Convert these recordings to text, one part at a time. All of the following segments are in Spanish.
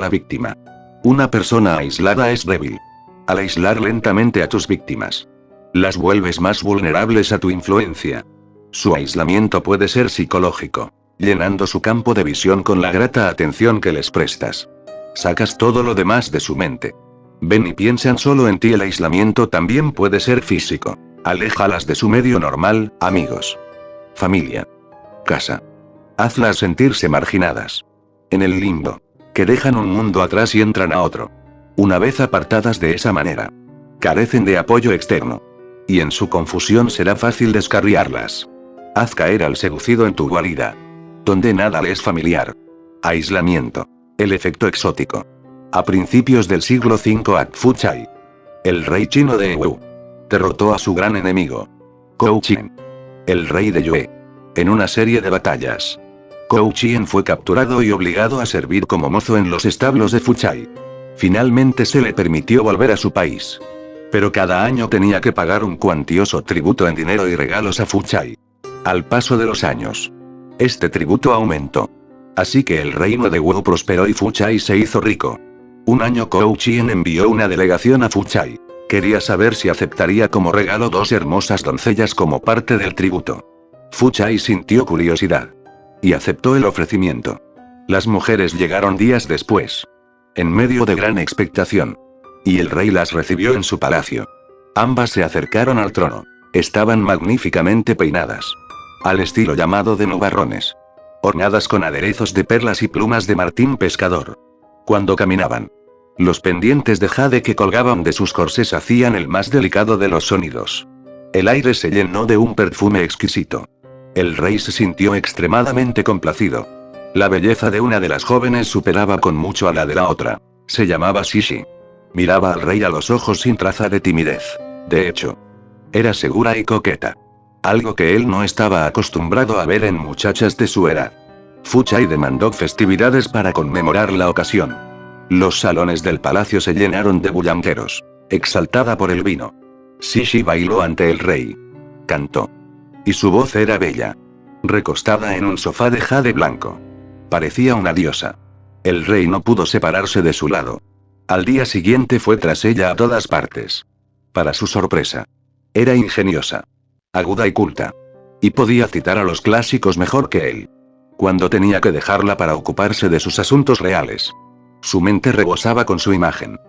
la víctima. Una persona aislada es débil. Al aislar lentamente a tus víctimas, las vuelves más vulnerables a tu influencia. Su aislamiento puede ser psicológico, llenando su campo de visión con la grata atención que les prestas. Sacas todo lo demás de su mente. Ven y piensan solo en ti. El aislamiento también puede ser físico. Aléjalas de su medio normal, amigos, familia, casa. Hazlas sentirse marginadas. En el limbo. Que dejan un mundo atrás y entran a otro. Una vez apartadas de esa manera, carecen de apoyo externo. Y en su confusión será fácil descarriarlas. Haz caer al seducido en tu guarida, donde nada le es familiar. Aislamiento. El efecto exótico. A principios del siglo V Fu Chai, el rey chino de Wu, derrotó a su gran enemigo, Kou Chien, el rey de Yue, en una serie de batallas. Kou Chien fue capturado y obligado a servir como mozo en los establos de Fu Chai. Finalmente se le permitió volver a su país. Pero cada año tenía que pagar un cuantioso tributo en dinero y regalos a Fu Chai. Al paso de los años, este tributo aumentó. Así que el reino de Wu prosperó y Fu Chai se hizo rico. Un año Kou Chien envió una delegación a Fu Chai. Quería saber si aceptaría como regalo 2 hermosas doncellas como parte del tributo. Fu Chai sintió curiosidad. Y aceptó el ofrecimiento. Las mujeres llegaron días después, en medio de gran expectación. Y el rey las recibió en su palacio. Ambas se acercaron al trono. Estaban magníficamente peinadas, al estilo llamado de nubarrones, ornadas con aderezos de perlas y plumas de martín pescador. Cuando caminaban, los pendientes de jade que colgaban de sus corsés hacían el más delicado de los sonidos. El aire se llenó de un perfume exquisito. El rey se sintió extremadamente complacido. La belleza de una de las jóvenes superaba con mucho a la de la otra. Se llamaba Shishi. Miraba al rey a los ojos sin traza de timidez. De hecho, era segura y coqueta. Algo que él no estaba acostumbrado a ver en muchachas de su edad. Fu Chai demandó festividades para conmemorar la ocasión. Los salones del palacio se llenaron de bullangueros, exaltada por el vino. Shishi bailó ante el rey. Cantó. Y su voz era bella. Recostada en un sofá de jade blanco, parecía una diosa. El rey no pudo separarse de su lado. Al día siguiente fue tras ella a todas partes. Para su sorpresa, era ingeniosa, aguda y culta. Y podía citar a los clásicos mejor que él. Cuando tenía que dejarla para ocuparse de sus asuntos reales, su mente rebosaba con su imagen.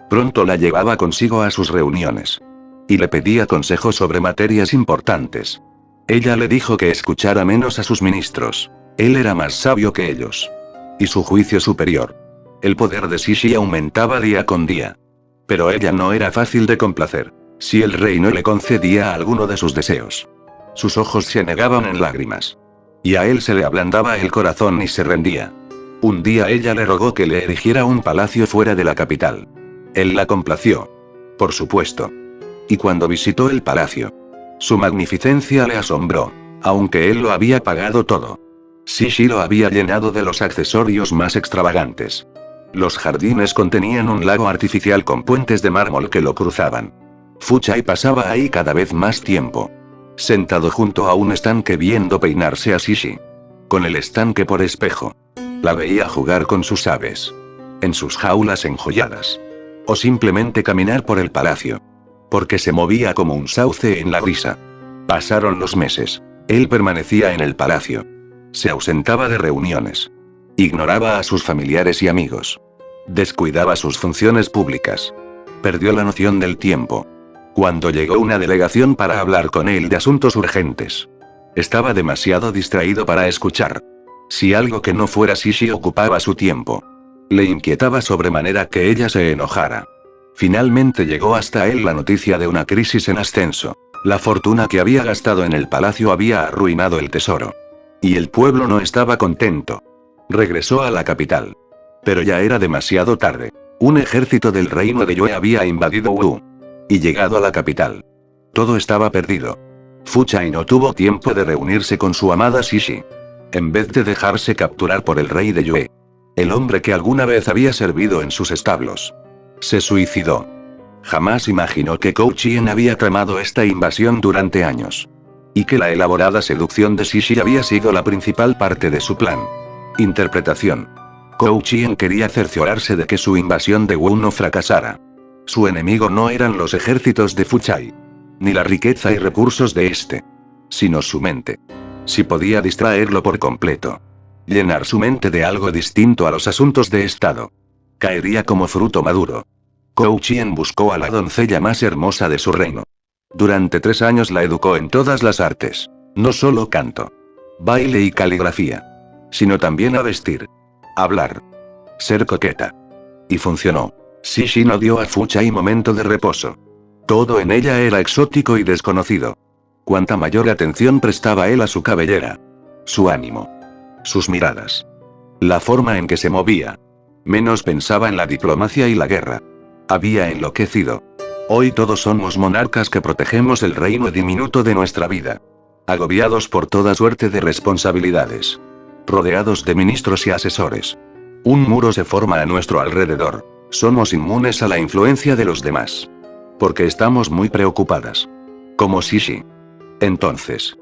Pronto la llevaba consigo a sus reuniones. Y le pedía consejos sobre materias importantes. Ella le dijo que escuchara menos a sus ministros. Él era más sabio que ellos. Y su juicio superior. El poder de Shishi aumentaba día con día. Pero ella no era fácil de complacer. Si el rey no le concedía alguno de sus deseos, sus ojos se anegaban en lágrimas. Y a él se le ablandaba el corazón y se rendía. Un día ella le rogó que le erigiera un palacio fuera de la capital. Él la complació. Por supuesto. Y cuando visitó el palacio, su magnificencia le asombró, aunque él lo había pagado todo. Shishi lo había llenado de los accesorios más extravagantes. Los jardines contenían un lago artificial con puentes de mármol que lo cruzaban. Fu Chai pasaba ahí cada vez más tiempo, sentado junto a un estanque viendo peinarse a Shishi. Con el estanque por espejo, la veía jugar con sus aves, en sus jaulas enjolladas. O simplemente caminar por el palacio, porque se movía como un sauce en la brisa. Pasaron los meses. Él permanecía en el palacio. Se ausentaba de reuniones. Ignoraba a sus familiares y amigos. Descuidaba sus funciones públicas. Perdió la noción del tiempo. Cuando llegó una delegación para hablar con él de asuntos urgentes, estaba demasiado distraído para escuchar. Si algo que no fuera Shishi ocupaba su tiempo, le inquietaba sobremanera que ella se enojara. Finalmente llegó hasta él la noticia de una crisis en ascenso. La fortuna que había gastado en el palacio había arruinado el tesoro. Y el pueblo no estaba contento. Regresó a la capital. Pero ya era demasiado tarde. Un ejército del reino de Yue había invadido Wu. Y llegado a la capital, todo estaba perdido. Fu Chai no tuvo tiempo de reunirse con su amada Shishi. En vez de dejarse capturar por el rey de Yue, el hombre que alguna vez había servido en sus establos, se suicidó. Jamás imaginó que Kou Chien había tramado esta invasión durante años. Y que la elaborada seducción de Shishi había sido la principal parte de su plan. Interpretación. Kou Chien quería cerciorarse de que su invasión de Wu no fracasara. Su enemigo no eran los ejércitos de Fuchai, ni la riqueza y recursos de este, sino su mente. Si podía distraerlo por completo, llenar su mente de algo distinto a los asuntos de Estado, caería como fruto maduro. Kou Chien buscó a la doncella más hermosa de su reino. Durante 3 años la educó en todas las artes, no solo canto, baile y caligrafía, sino también a vestir, hablar, ser coqueta. Y funcionó. Cixi no dio a Fuchai momento de reposo. Todo en ella era exótico y desconocido. Cuanta mayor atención prestaba él a su cabellera, su ánimo, sus miradas, la forma en que se movía, menos pensaba en la diplomacia y la guerra. Había enloquecido. Hoy todos somos monarcas que protegemos el reino diminuto de nuestra vida, agobiados por toda suerte de responsabilidades, rodeados de ministros y asesores. Un muro se forma a nuestro alrededor. Somos inmunes a la influencia de los demás, porque estamos muy preocupadas. Como Cixi. Entonces,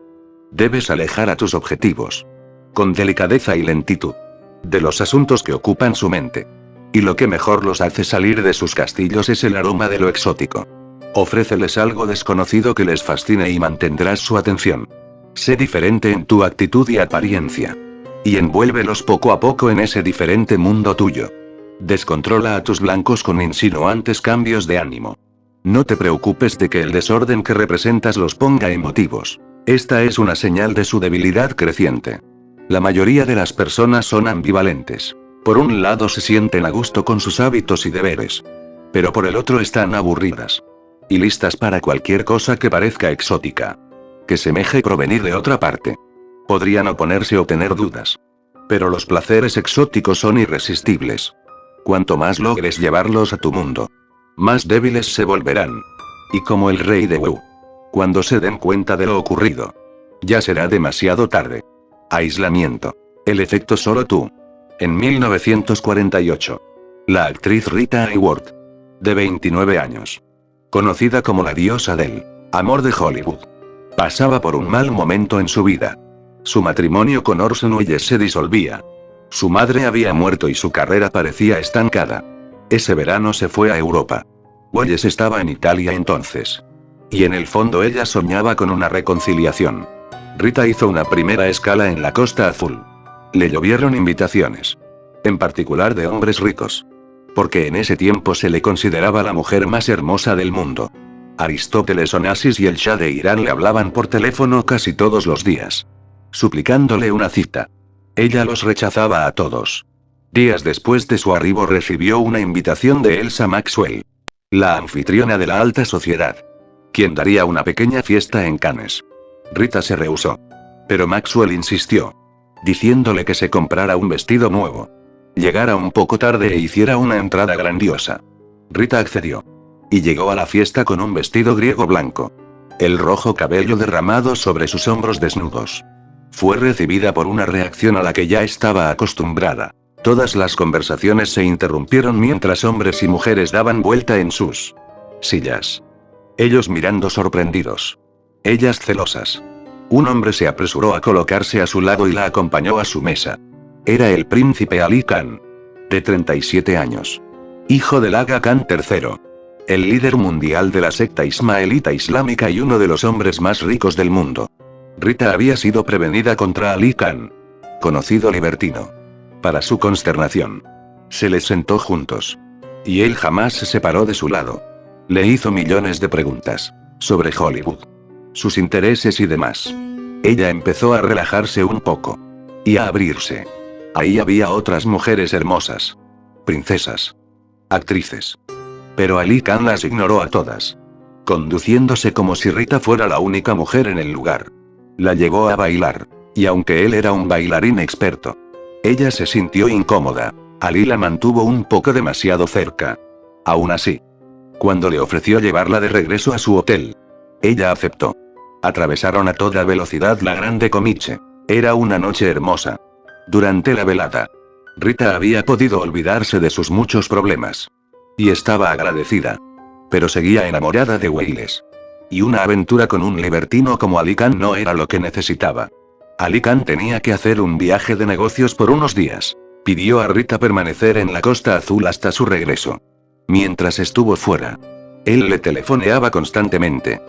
debes alejar a tus objetivos, con delicadeza y lentitud, de los asuntos que ocupan su mente. Y lo que mejor los hace salir de sus castillos es el aroma de lo exótico. Ofréceles algo desconocido que les fascine y mantendrás su atención. Sé diferente en tu actitud y apariencia. Y envuélvelos poco a poco en ese diferente mundo tuyo. Descontrola a tus blancos con insinuantes cambios de ánimo. No te preocupes de que el desorden que representas los ponga emotivos. Esta es una señal de su debilidad creciente. La mayoría de las personas son ambivalentes. Por un lado se sienten a gusto con sus hábitos y deberes, pero por el otro están aburridas y listas para cualquier cosa que parezca exótica, que semeje provenir de otra parte. Podrían oponerse o tener dudas, pero los placeres exóticos son irresistibles. Cuanto más logres llevarlos a tu mundo, más débiles se volverán. Y como el rey de Wu, cuando se den cuenta de lo ocurrido, ya será demasiado tarde. Aislamiento. El efecto solo tú. En 1948. La actriz Rita Hayworth, de 29 años, conocida como la diosa del amor de Hollywood, pasaba por un mal momento en su vida. Su matrimonio con Orson Welles se disolvía. Su madre había muerto y su carrera parecía estancada. Ese verano se fue a Europa. Welles estaba en Italia entonces. Y en el fondo ella soñaba con una reconciliación. Rita hizo una primera escala en la Costa Azul. Le llovieron invitaciones, en particular de hombres ricos, porque en ese tiempo se le consideraba la mujer más hermosa del mundo. Aristóteles Onassis y el Shah de Irán le hablaban por teléfono casi todos los días, suplicándole una cita. Ella los rechazaba a todos. Días después de su arribo recibió una invitación de Elsa Maxwell, la anfitriona de la alta sociedad, quien daría una pequeña fiesta en Cannes. Rita se rehusó, pero Maxwell insistió, diciéndole que se comprara un vestido nuevo, llegara un poco tarde e hiciera una entrada grandiosa. Rita accedió. Y llegó a la fiesta con un vestido griego blanco, el rojo cabello derramado sobre sus hombros desnudos. Fue recibida por una reacción a la que ya estaba acostumbrada. Todas las conversaciones se interrumpieron mientras hombres y mujeres daban vuelta en sus sillas. Ellos mirando sorprendidos. Ellas celosas. Un hombre se apresuró a colocarse a su lado y la acompañó a su mesa. Era el príncipe Ali Khan, de 37 años. Hijo del Aga Khan III. El líder mundial de la secta ismaelita islámica y uno de los hombres más ricos del mundo. Rita había sido prevenida contra Ali Khan, conocido libertino. Para su consternación, se les sentó juntos. Y él jamás se separó de su lado. Le hizo millones de preguntas sobre Hollywood, sus intereses y demás. Ella empezó a relajarse un poco. Y a abrirse. Ahí había otras mujeres hermosas. Princesas. Actrices. Pero Ali Khan las ignoró a todas, conduciéndose como si Rita fuera la única mujer en el lugar. La llevó a bailar. Y aunque él era un bailarín experto, ella se sintió incómoda. Ali la mantuvo un poco demasiado cerca. Aún así, cuando le ofreció llevarla de regreso a su hotel, ella aceptó. Atravesaron a toda velocidad la Grande Comiche. Era una noche hermosa. Durante la velada, Rita había podido olvidarse de sus muchos problemas. Y estaba agradecida. Pero seguía enamorada de Welles. Y una aventura con un libertino como Ali Khan no era lo que necesitaba. Ali Khan tenía que hacer un viaje de negocios por unos días. Pidió a Rita permanecer en la Costa Azul hasta su regreso. Mientras estuvo fuera, él le telefoneaba constantemente.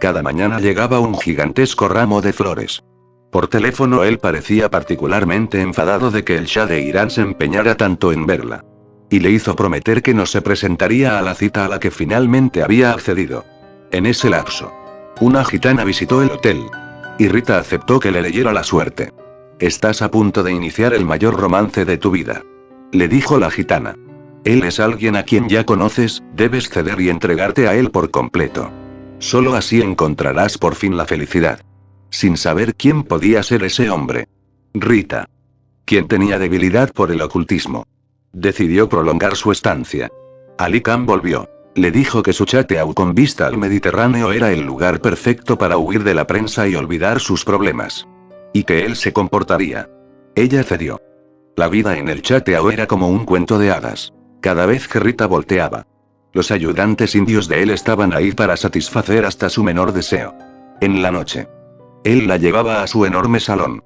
Cada mañana llegaba un gigantesco ramo de flores. Por teléfono él parecía particularmente enfadado de que el Shah de Irán se empeñara tanto en verla. Y le hizo prometer que no se presentaría a la cita a la que finalmente había accedido. En ese lapso, una gitana visitó el hotel. Y Rita aceptó que le leyera la suerte. Estás a punto de iniciar el mayor romance de tu vida, le dijo la gitana. Él es alguien a quien ya conoces, debes ceder y entregarte a él por completo. Solo así encontrarás por fin la felicidad. Sin saber quién podía ser ese hombre. Rita, quien tenía debilidad por el ocultismo, decidió prolongar su estancia. Ali Khan volvió. Le dijo que su chateau con vista al Mediterráneo era el lugar perfecto para huir de la prensa y olvidar sus problemas. Y que él se comportaría. Ella cedió. La vida en el chateau era como un cuento de hadas. Cada vez que Rita volteaba, los ayudantes indios de él estaban ahí para satisfacer hasta su menor deseo. En la noche, él la llevaba a su enorme salón,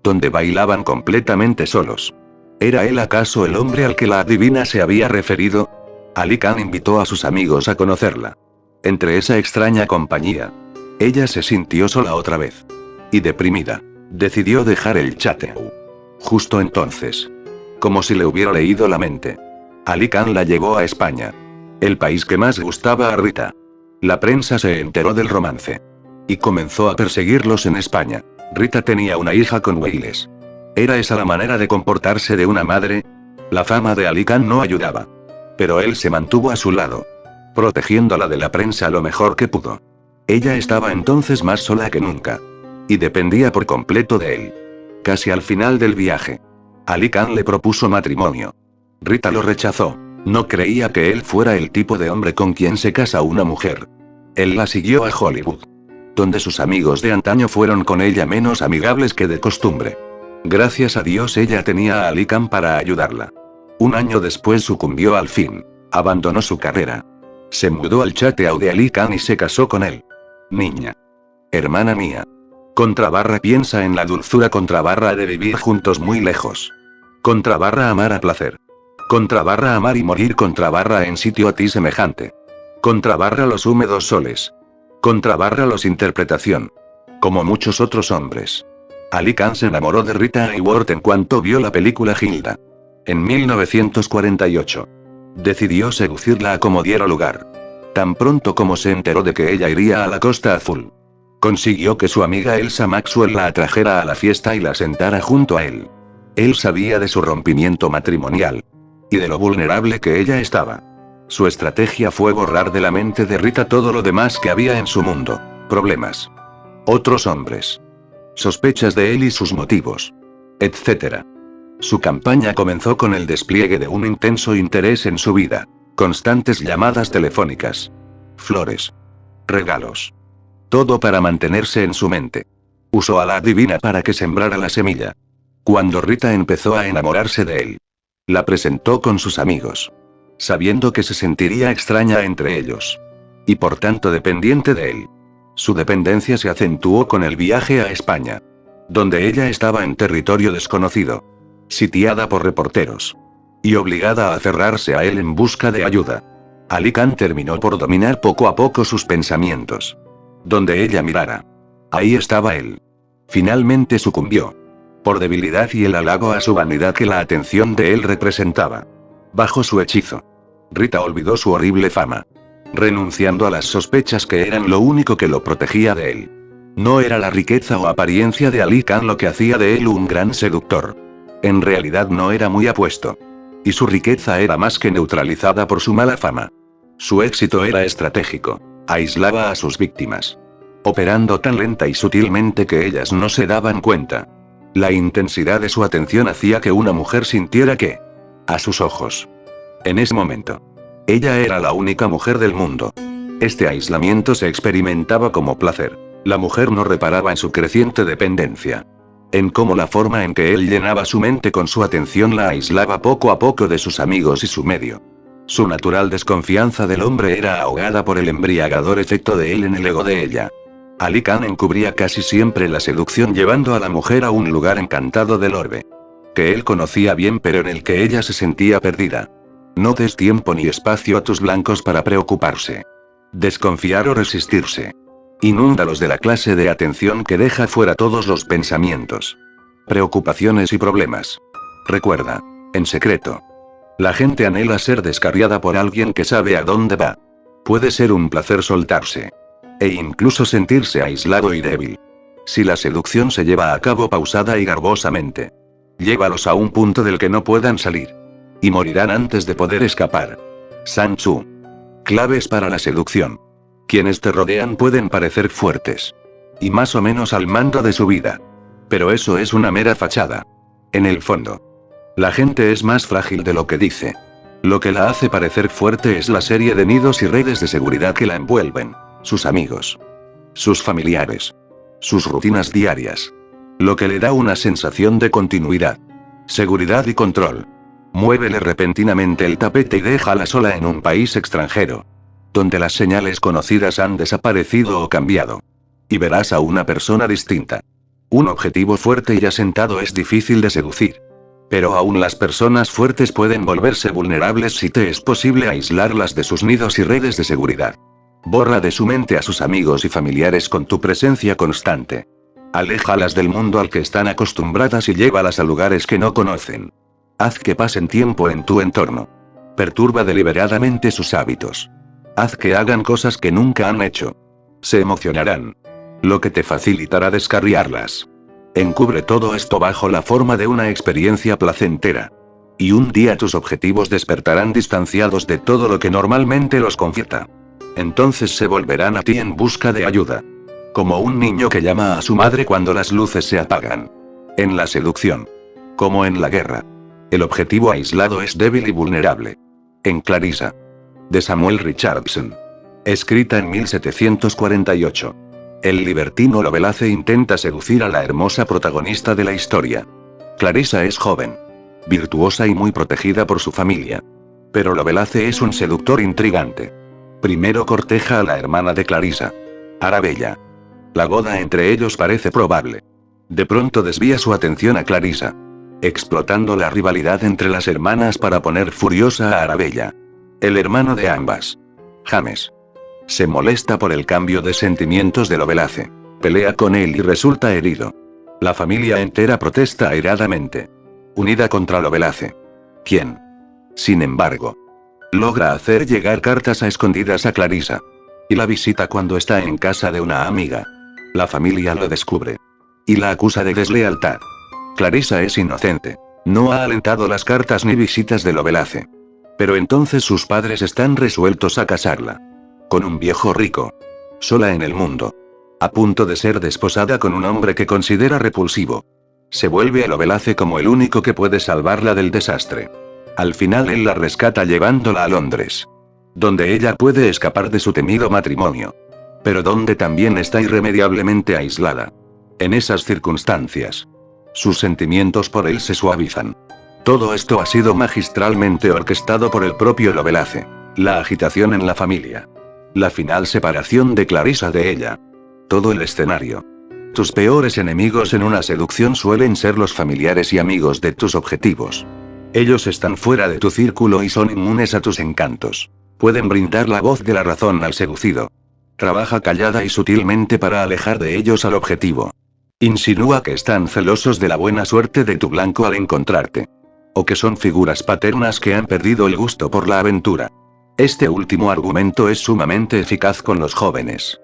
donde bailaban completamente solos. ¿Era él acaso el hombre al que la adivina se había referido? Ali Khan invitó a sus amigos a conocerla. Entre esa extraña compañía, ella se sintió sola otra vez. Y deprimida. Decidió dejar el chateau. Justo entonces, como si le hubiera leído la mente, Ali Khan la llevó a España, el país que más gustaba a Rita. La prensa se enteró del romance y comenzó a perseguirlos en España. Rita tenía una hija con Wales. ¿Era esa la manera de comportarse de una madre? La fama de Ali Khan no ayudaba. Pero él se mantuvo a su lado, protegiéndola de la prensa lo mejor que pudo. Ella estaba entonces más sola que nunca. Y dependía por completo de él. Casi al final del viaje, Ali Khan le propuso matrimonio. Rita lo rechazó. No creía que él fuera el tipo de hombre con quien se casa una mujer. Él la siguió a Hollywood, donde sus amigos de antaño fueron con ella menos amigables que de costumbre. Gracias a Dios ella tenía a Ali Khan para ayudarla. Un año después sucumbió al fin. Abandonó su carrera. Se mudó al chateau de Ali Khan y se casó con él. Niña. Hermana mía. Contrabarra piensa en la dulzura contrabarra de vivir juntos muy lejos. Contrabarra amar a placer. Contrabarra amar y morir contrabarra en sitio a ti semejante. Contrabarra los húmedos soles. Contrabarra los interpretación. Como muchos otros hombres. Ali Khan se enamoró de Rita Hayworth en cuanto vio la película Gilda. En 1948. Decidió seducirla a como diera lugar. Tan pronto como se enteró de que ella iría a la Costa Azul, consiguió que su amiga Elsa Maxwell la atrajera a la fiesta y la sentara junto a él. Él sabía de su rompimiento matrimonial. Y de lo vulnerable que ella estaba. Su estrategia fue borrar de la mente de Rita todo lo demás que había en su mundo. Problemas. Otros hombres. Sospechas de él y sus motivos. Etc. Su campaña comenzó con el despliegue de un intenso interés en su vida. Constantes llamadas telefónicas. Flores. Regalos. Todo para mantenerse en su mente. Usó a la adivina para que sembrara la semilla. Cuando Rita empezó a enamorarse de él, la presentó con sus amigos, sabiendo que se sentiría extraña entre ellos. Y por tanto dependiente de él. Su dependencia se acentuó con el viaje a España, donde ella estaba en territorio desconocido, sitiada por reporteros, y obligada a aferrarse a él en busca de ayuda. Ali Khan terminó por dominar poco a poco sus pensamientos. Donde ella mirara, ahí estaba él. Finalmente sucumbió. Por debilidad y el halago a su vanidad que la atención de él representaba. Bajo su hechizo, Rita olvidó su horrible fama, renunciando a las sospechas que eran lo único que lo protegía de él. No era la riqueza o apariencia de Ali Khan lo que hacía de él un gran seductor. En realidad no era muy apuesto. Y su riqueza era más que neutralizada por su mala fama. Su éxito era estratégico. Aislaba a sus víctimas, operando tan lenta y sutilmente que ellas no se daban cuenta. La intensidad de su atención hacía que una mujer sintiera que, a sus ojos, en ese momento, ella era la única mujer del mundo. Este aislamiento se experimentaba como placer. La mujer no reparaba en su creciente dependencia, en cómo la forma en que él llenaba su mente con su atención la aislaba poco a poco de sus amigos y su medio. Su natural desconfianza del hombre era ahogada por el embriagador efecto de él en el ego de ella. Ali Khan encubría casi siempre la seducción llevando a la mujer a un lugar encantado del orbe. Que él conocía bien pero en el que ella se sentía perdida. No des tiempo ni espacio a tus blancos para preocuparse. Desconfiar o resistirse. Inúndalos de la clase de atención que deja fuera todos los pensamientos, preocupaciones y problemas. Recuerda. En secreto. La gente anhela ser descarriada por alguien que sabe a dónde va. Puede ser un placer soltarse. E incluso sentirse aislado y débil. Si la seducción se lleva a cabo pausada y garbosamente. Llévalos a un punto del que no puedan salir. Y morirán antes de poder escapar. Sun Tzu. Claves para la seducción. Quienes te rodean pueden parecer fuertes. Y más o menos al mando de su vida. Pero eso es una mera fachada. En el fondo. La gente es más frágil de lo que dice. Lo que la hace parecer fuerte es la serie de nidos y redes de seguridad que la envuelven. Sus amigos. Sus familiares. Sus rutinas diarias. Lo que le da una sensación de continuidad. Seguridad y control. Muévele repentinamente el tapete y déjala sola en un país extranjero. Donde las señales conocidas han desaparecido o cambiado. Y verás a una persona distinta. Un objetivo fuerte y asentado es difícil de seducir. Pero aún las personas fuertes pueden volverse vulnerables si te es posible aislarlas de sus nidos y redes de seguridad. Borra de su mente a sus amigos y familiares con tu presencia constante. Aléjalas del mundo al que están acostumbradas y llévalas a lugares que no conocen. Haz que pasen tiempo en tu entorno. Perturba deliberadamente sus hábitos. Haz que hagan cosas que nunca han hecho. Se emocionarán. Lo que te facilitará descarriarlas. Encubre todo esto bajo la forma de una experiencia placentera. Y un día tus objetivos despertarán distanciados de todo lo que normalmente los confieta. Entonces se volverán a ti en busca de ayuda. Como un niño que llama a su madre cuando las luces se apagan. En la seducción. Como en la guerra. El objetivo aislado es débil y vulnerable. En Clarissa. De Samuel Richardson. Escrita en 1748. El libertino Lovelace intenta seducir a la hermosa protagonista de la historia. Clarissa es joven. Virtuosa y muy protegida por su familia. Pero Lovelace es un seductor intrigante. Primero corteja a la hermana de Clarissa. Arabella. La boda entre ellos parece probable. De pronto desvía su atención a Clarissa. Explotando la rivalidad entre las hermanas para poner furiosa a Arabella. El hermano de ambas. James. Se molesta por el cambio de sentimientos de Lovelace. Pelea con él y resulta herido. La familia entera protesta airadamente. Unida contra Lovelace. ¿Quién? Sin embargo. Logra hacer llegar cartas a escondidas a Clarissa. Y la visita cuando está en casa de una amiga. La familia lo descubre. Y la acusa de deslealtad. Clarissa es inocente. No ha alentado las cartas ni visitas de Lovelace. Pero entonces sus padres están resueltos a casarla. Con un viejo rico. Sola en el mundo. A punto de ser desposada con un hombre que considera repulsivo. Se vuelve a Lovelace como el único que puede salvarla del desastre. Al final él la rescata llevándola a Londres. Donde ella puede escapar de su temido matrimonio. Pero donde también está irremediablemente aislada. En esas circunstancias. Sus sentimientos por él se suavizan. Todo esto ha sido magistralmente orquestado por el propio Lovelace. La agitación en la familia. La final separación de Clarissa de ella. Todo el escenario. Tus peores enemigos en una seducción suelen ser los familiares y amigos de tus objetivos. Ellos están fuera de tu círculo y son inmunes a tus encantos. Pueden brindar la voz de la razón al seducido. Trabaja callada y sutilmente para alejar de ellos al objetivo. Insinúa que están celosos de la buena suerte de tu blanco al encontrarte. O que son figuras paternas que han perdido el gusto por la aventura. Este último argumento es sumamente eficaz con los jóvenes.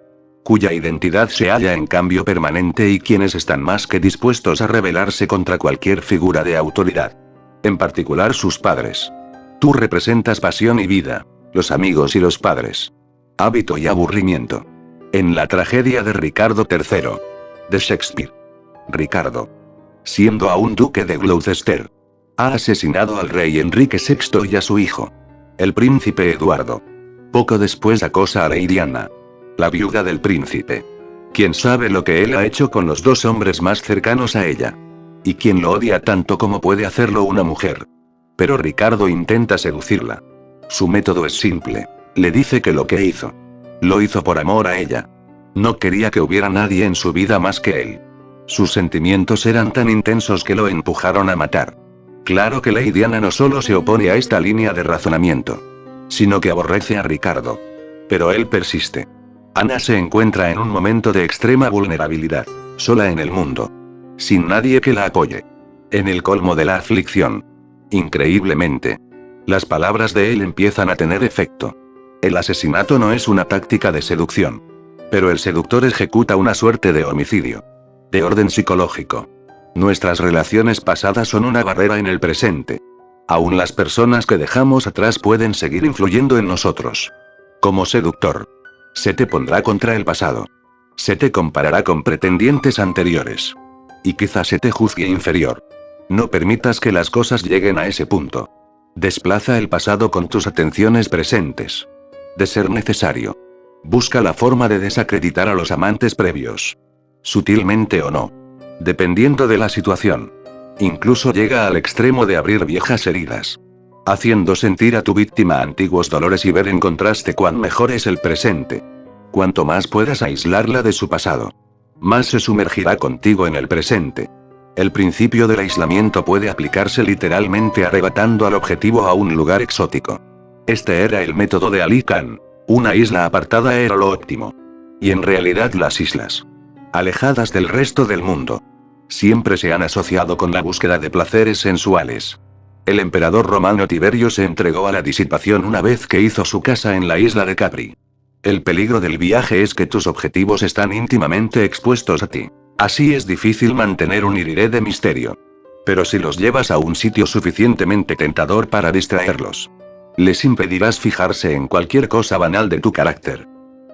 Cuya identidad se halla en cambio permanente y quienes están más que dispuestos a rebelarse contra cualquier figura de autoridad. En particular sus padres. Tú representas pasión y vida, los amigos y los padres. Hábito y aburrimiento. En la tragedia de Ricardo III. De Shakespeare. Ricardo. Siendo aún duque de Gloucester. Ha asesinado al rey Enrique VI y a su hijo. El príncipe Eduardo. Poco después acosa a Lady Anna. La viuda del príncipe. ¿Quién sabe lo que él ha hecho con los dos hombres más cercanos a ella? ¿Y quién lo odia tanto como puede hacerlo una mujer? Pero Ricardo intenta seducirla. Su método es simple. Le dice que lo que hizo. Lo hizo por amor a ella. No quería que hubiera nadie en su vida más que él. Sus sentimientos eran tan intensos que lo empujaron a matar. Claro que Lady Diana no solo se opone a esta línea de razonamiento, sino que aborrece a Ricardo. Pero él persiste. Ana se encuentra en un momento de extrema vulnerabilidad, sola en el mundo, sin nadie que la apoye, en el colmo de la aflicción. Increíblemente, las palabras de él empiezan a tener efecto. El asesinato no es una táctica de seducción, pero el seductor ejecuta una suerte de homicidio, de orden psicológico. Nuestras relaciones pasadas son una barrera en el presente. Aún las personas que dejamos atrás pueden seguir influyendo en nosotros. Como seductor, se te pondrá contra el pasado. Se te comparará con pretendientes anteriores. Y quizás se te juzgue inferior. No permitas que las cosas lleguen a ese punto. Desplaza el pasado con tus atenciones presentes. De ser necesario, busca la forma de desacreditar a los amantes previos. Sutilmente o no. Dependiendo de la situación. Incluso llega al extremo de abrir viejas heridas, haciendo sentir a tu víctima antiguos dolores y ver en contraste cuán mejor es el presente. Cuanto más puedas aislarla de su pasado, más se sumergirá contigo en el presente. El principio del aislamiento puede aplicarse literalmente arrebatando al objetivo a un lugar exótico. Este era el método de Ali Khan. Una isla apartada era lo óptimo. Y en realidad las islas, alejadas del resto del mundo, siempre se han asociado con la búsqueda de placeres sensuales. El emperador romano Tiberio se entregó a la disipación una vez que hizo su casa en la isla de Capri. El peligro del viaje es que tus objetivos están íntimamente expuestos a ti. Así es difícil mantener un iriré de misterio. Pero si los llevas a un sitio suficientemente tentador para distraerlos, les impedirás fijarse en cualquier cosa banal de tu carácter.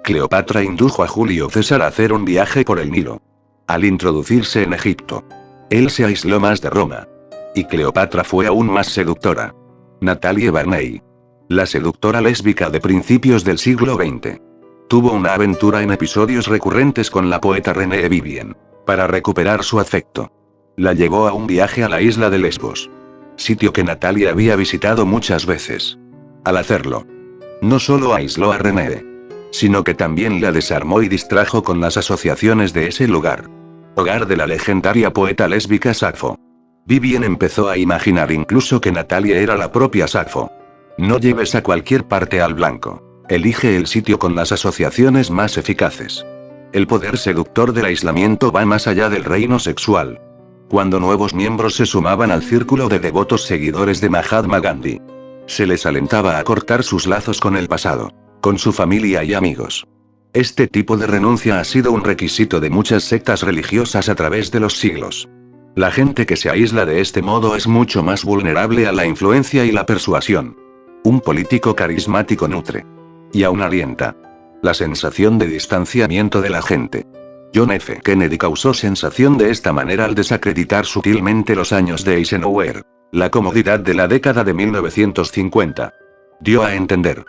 Cleopatra indujo a Julio César a hacer un viaje por el Nilo. Al introducirse en Egipto, él se aisló más de Roma. Y Cleopatra fue aún más seductora. Natalie Barney, la seductora lésbica de principios del siglo XX, tuvo una aventura en episodios recurrentes con la poeta Renée Vivien. Para recuperar su afecto, la llevó a un viaje a la isla de Lesbos, sitio que Natalie había visitado muchas veces. Al hacerlo, no solo aisló a Renée, sino que también la desarmó y distrajo con las asociaciones de ese lugar. Hogar de la legendaria poeta lésbica Safo. Vivien empezó a imaginar incluso que Natalia era la propia Safo. No lleves a cualquier parte al blanco. Elige el sitio con las asociaciones más eficaces. El poder seductor del aislamiento va más allá del reino sexual. Cuando nuevos miembros se sumaban al círculo de devotos seguidores de Mahatma Gandhi, se les alentaba a cortar sus lazos con el pasado, con su familia y amigos. Este tipo de renuncia ha sido un requisito de muchas sectas religiosas a través de los siglos. La gente que se aísla de este modo es mucho más vulnerable a la influencia y la persuasión. Un político carismático nutre, y aún alienta, la sensación de distanciamiento de la gente. John F. Kennedy causó sensación de esta manera al desacreditar sutilmente los años de Eisenhower, la comodidad de la década de 1950. Dio a entender.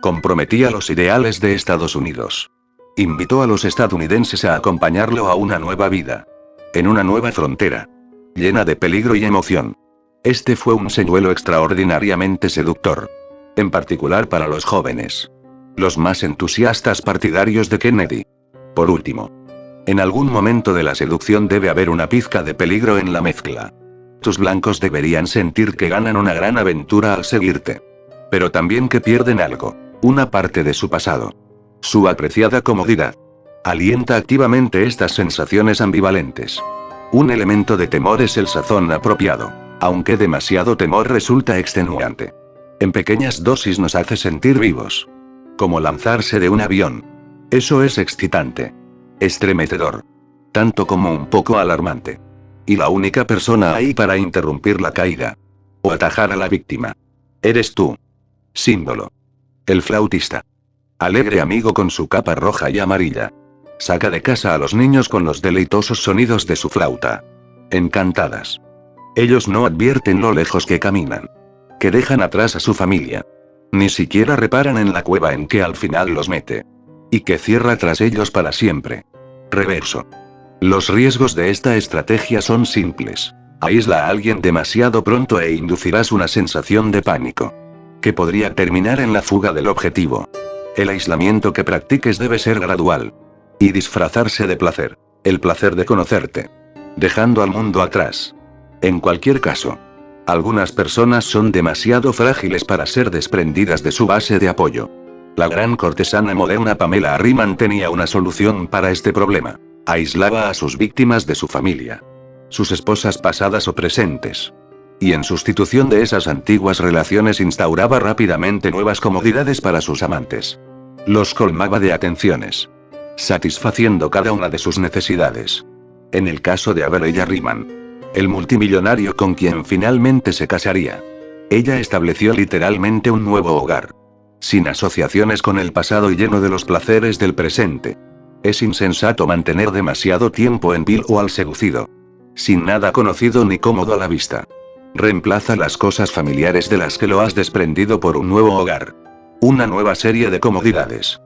Comprometía los ideales de Estados Unidos. Invitó a los estadounidenses a acompañarlo a una nueva vida. En una nueva frontera. Llena de peligro y emoción. Este fue un señuelo extraordinariamente seductor. En particular para los jóvenes. Los más entusiastas partidarios de Kennedy. Por último, en algún momento de la seducción debe haber una pizca de peligro en la mezcla. Tus blancos deberían sentir que ganan una gran aventura al seguirte. Pero también que pierden algo. Una parte de su pasado. Su apreciada comodidad. Alienta activamente estas sensaciones ambivalentes. Un elemento de temor es el sazón apropiado. Aunque demasiado temor resulta extenuante. En pequeñas dosis nos hace sentir vivos. Como lanzarse de un avión. Eso es excitante. Estremecedor. Tanto como un poco alarmante. Y la única persona ahí para interrumpir la caída. O atajar a la víctima. Eres tú. Símbolo. El flautista. Alegre amigo con su capa roja y amarilla. Saca de casa a los niños con los deleitosos sonidos de su flauta. Encantadas. Ellos no advierten lo lejos que caminan. Que dejan atrás a su familia. Ni siquiera reparan en la cueva en que al final los mete. Y que cierra tras ellos para siempre. Reverso. Los riesgos de esta estrategia son simples. Aísla a alguien demasiado pronto e inducirás una sensación de pánico. Que podría terminar en la fuga del objetivo. El aislamiento que practiques debe ser gradual. Y disfrazarse de placer. El placer de conocerte. Dejando al mundo atrás. En cualquier caso, Algunas personas son demasiado frágiles para ser desprendidas de su base de apoyo. La gran cortesana moderna Pamela Harriman tenía una solución para este problema. Aislaba a sus víctimas de su familia, sus esposas pasadas o presentes. Y en sustitución de esas antiguas relaciones instauraba rápidamente nuevas comodidades para sus amantes. Los colmaba de atenciones, satisfaciendo cada una de sus necesidades. En el caso de Averell Harriman, el multimillonario con quien finalmente se casaría, ella estableció literalmente un nuevo hogar, sin asociaciones con el pasado y lleno de los placeres del presente. Es insensato mantener demasiado tiempo en Bill o al seducido, sin nada conocido ni cómodo a la vista. Reemplaza las cosas familiares de las que lo has desprendido por un nuevo hogar. Una nueva serie de comodidades.